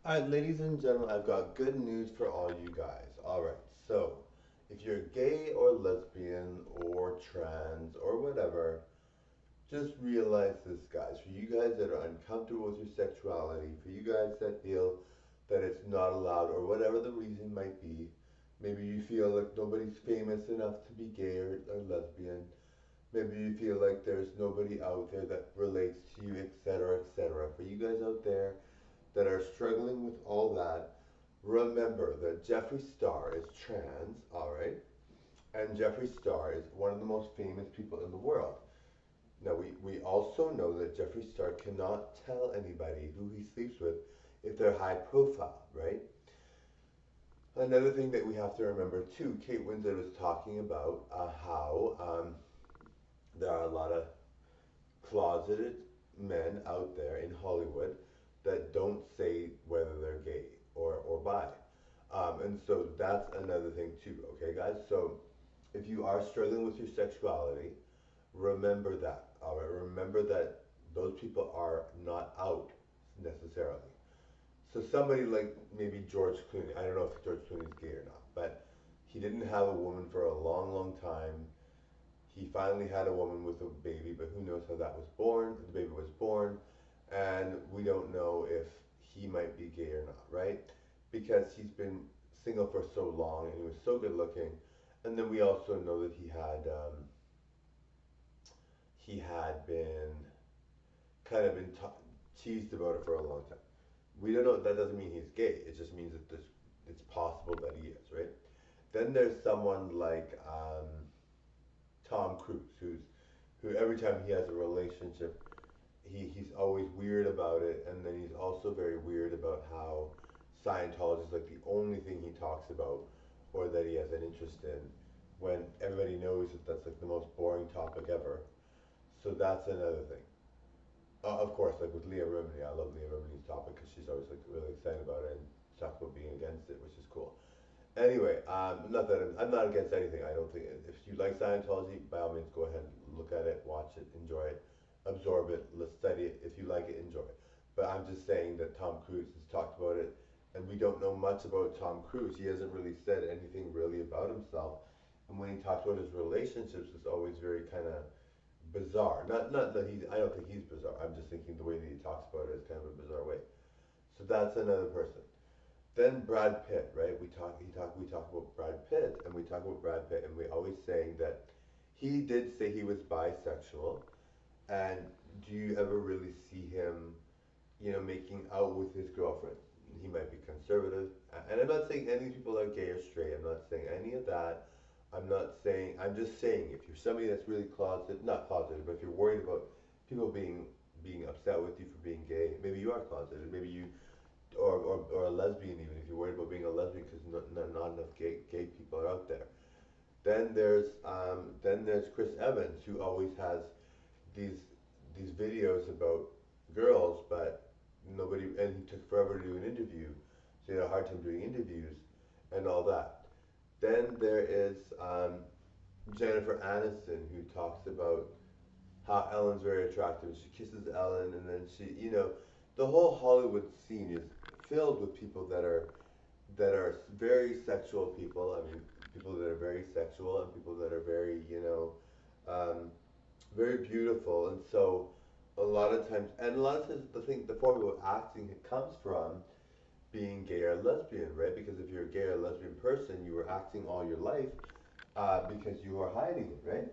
Alright, ladies and gentlemen, I've got good news for all you guys. Alright, so if you're gay or lesbian or trans or whatever, just realize this, guys. For you guys that are uncomfortable with your sexuality, for you guys that feel that it's not allowed or whatever the reason might be, maybe you feel like nobody's famous enough to be gay or lesbian, maybe you feel like there's nobody out there that relates to you, etc., etc. For you guys out there that are struggling with all that, remember that Jeffree Star is trans, alright? And Jeffree Star is one of the most famous people in the world. Now, we also know that Jeffree Star cannot tell anybody who he sleeps with if they're high profile, right? Another thing that we have to remember too, Kate Winslet was talking about how there are a lot of closeted men out there in Hollywood that don't say whether they're gay or bi. And so that's another thing too, okay, guys? So if you are struggling with your sexuality, remember that, all right? Remember that those people are not out necessarily. So somebody like maybe George Clooney, I don't know if George Clooney's gay or not, but he didn't have a woman for a long, long time. He finally had a woman with a baby, but who knows how that was born? The baby was born, and we don't know if he might be gay or not, right? Because he's been single for so long and he was so good looking. And then we also know that he had been kind of been teased about it for a long time. We don't know. That doesn't mean he's gay. It just means that it's possible that he is, right? Then there's someone like Tom Cruise, who every time he has a relationship, he's always weird about it, and then he's also very weird about how Scientology is like the only thing he talks about or that he has an interest in, when everybody knows that that's like the most boring topic ever. So that's another thing. Of course, like with Leah Remini, I love Leah Remini's topic because she's always like really excited about it and talks about being against it, which is cool. Anyway, not that I'm not against anything. I don't think if you like Scientology, by all means, go ahead, look at it, watch it, enjoy it, absorb it, let's study it. If you like it, enjoy it. But I'm just saying that Tom Cruise has talked about it, and we don't know much about Tom Cruise. He hasn't really said anything really about himself, and when he talks about his relationships, it's always very kind of bizarre. Not that he's. I don't think he's bizarre. I'm just thinking the way that he talks about it is kind of a bizarre way. So that's another person. Then Brad Pitt, right? We talk about Brad Pitt, and we talk about Brad Pitt, and we always saying that he did say he was bisexual. And do you ever really see him, making out with his girlfriend? He might be conservative, and I'm not saying any people are gay or straight. I'm not saying any of that. I'm not saying. I'm just saying if you're somebody that's really closeted, not closeted, but if you're worried about people being upset with you for being gay, maybe you are closeted. Maybe you or a lesbian, even if you're worried about being a lesbian because not enough gay people are out there. Then there's Chris Evans, who always has these these videos about girls, but nobody, and he took forever to do an interview, so he had a hard time doing interviews and all that. Then there is Jennifer Aniston, who talks about how Ellen's very attractive. She kisses Ellen, and then the whole Hollywood scene is filled with people that are very sexual people. I mean, people that are very sexual and people that are very, very beautiful. And so, a lot of times, the form of acting it comes from being gay or lesbian, right? Because if you're a gay or lesbian person, you were acting all your life because you are hiding it, right?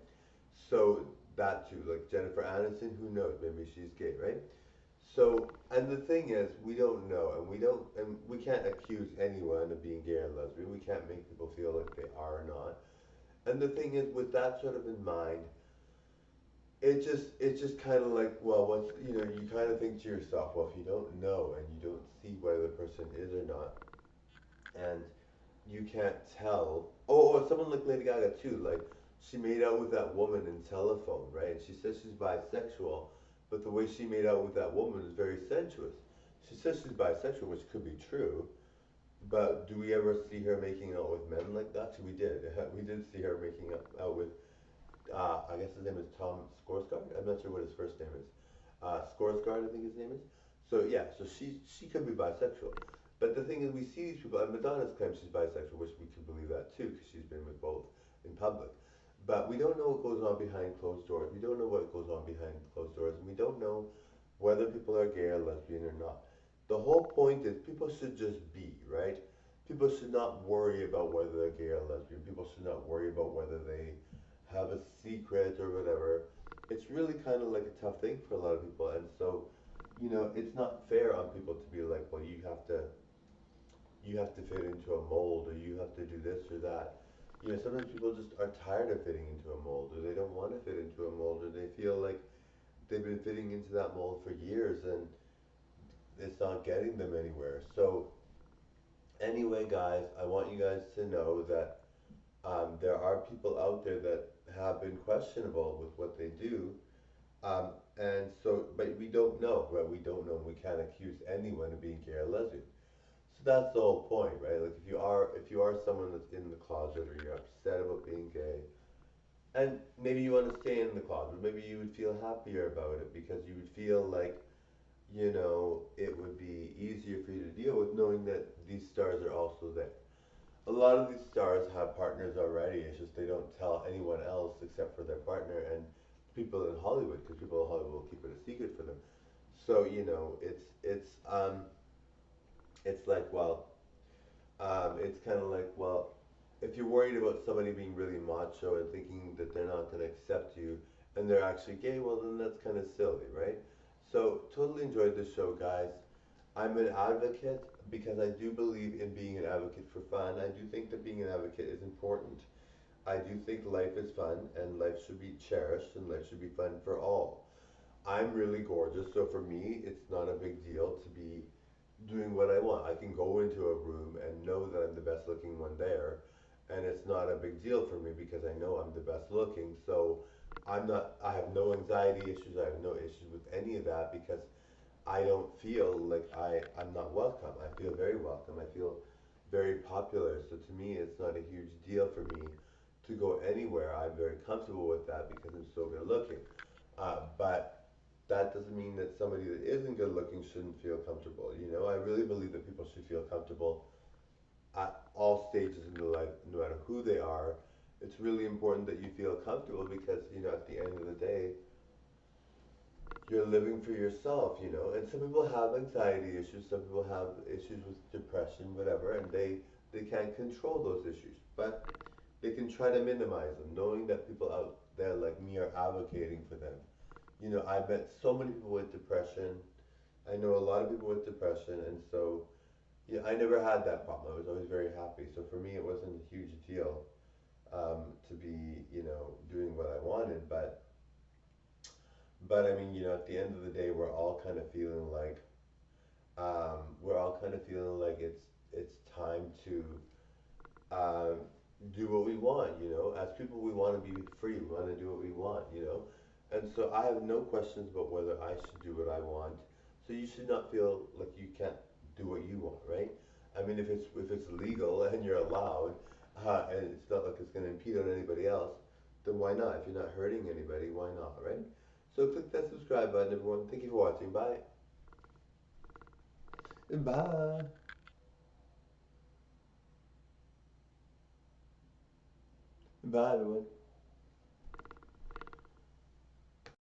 So that too, like Jennifer Aniston, who knows? Maybe she's gay, right? So, and the thing is, we don't know, and we can't accuse anyone of being gay or lesbian. We can't make people feel like they are or not. And the thing is, with that sort of in mind, it's just kind of like, well, you kind of think to yourself, well, if you don't know and you don't see whether the person is or not, and you can't tell. Oh, someone like Lady Gaga too. Like she made out with that woman in Telephone, right? And she says she's bisexual, but the way she made out with that woman is very sensuous. She says she's bisexual, which could be true, but do we ever see her making out with men like that? We did. We did see her making out with. I guess his name is Tom Skorsgård. I'm not sure what his first name is. Skorsgård, I think his name is. So yeah, so she could be bisexual. But the thing is, we see these people, and Madonna's claims she's bisexual, which we can believe that too, because she's been with both in public. But we don't know what goes on behind closed doors. We don't know what goes on behind closed doors, and we don't know whether people are gay or lesbian or not. The whole point is people should just be, right? People should not worry about whether they're gay or lesbian. People should not worry about whether they have a secret or whatever. It's really kind of like a tough thing for a lot of people, and so, it's not fair on people to be like, well, you have to fit into a mold, or you have to do this or that. Sometimes people just are tired of fitting into a mold, or they don't want to fit into a mold, or they feel like they've been fitting into that mold for years and it's not getting them anywhere. So, anyway, guys, I want you guys to know that there are people out there that have been questionable with what they do. Um, and so, but we don't know, right? We don't know. We can't accuse anyone of being gay or lesbian. So that's the whole point, right? Like if you are someone that's in the closet or you're upset about being gay, and maybe you want to stay in the closet, maybe you would feel happier about it because you would feel like, it would be easier for you to deal with knowing that these stars are also there. A lot of these stars have partners already. It's just they don't tell anyone else except for their partner and people in Hollywood, because people in Hollywood will keep it a secret for them. So it's like, well, it's kind of like, well, if you're worried about somebody being really macho and thinking that they're not going to accept you and they're actually gay, well, then that's kind of silly, right? So, totally enjoyed this show, guys. I'm an advocate because I do believe in being an advocate for fun. I do think that being an advocate is important. I do think life is fun and life should be cherished and life should be fun for all. I'm really gorgeous, so for me, it's not a big deal to be doing what I want. I can go into a room and know that I'm the best looking one there, and it's not a big deal for me because I know I'm the best looking. So I have no anxiety issues, I have no issues with any of that because I don't feel like I'm not welcome. I feel very welcome. I feel very popular. So to me, it's not a huge deal for me to go anywhere. I'm very comfortable with that because I'm so good looking. But that doesn't mean that somebody that isn't good looking shouldn't feel comfortable. I really believe that people should feel comfortable at all stages in their life, no matter who they are. It's really important that you feel comfortable because, at the end of the day, you're living for yourself, and some people have anxiety issues, some people have issues with depression, whatever, and they can't control those issues, but they can try to minimize them, knowing that people out there like me are advocating for them. I met so many people with depression. I know a lot of people with depression, and so yeah, I never had that problem. I was always very happy. So for me, it wasn't a huge deal to be, doing what I wanted. But I mean, at the end of the day, we're all kind of feeling like it's time to um, do what we want. As people, we want to be free. We want to do what we want. And so I have no questions about whether I should do what I want. So you should not feel like you can't do what you want, right? I mean, if it's legal and you're allowed, and it's not like it's going to impede on anybody else, then why not? If you're not hurting anybody, why not, right? So click that subscribe button, everyone. Thank you for watching. Bye. Bye. Bye, everyone.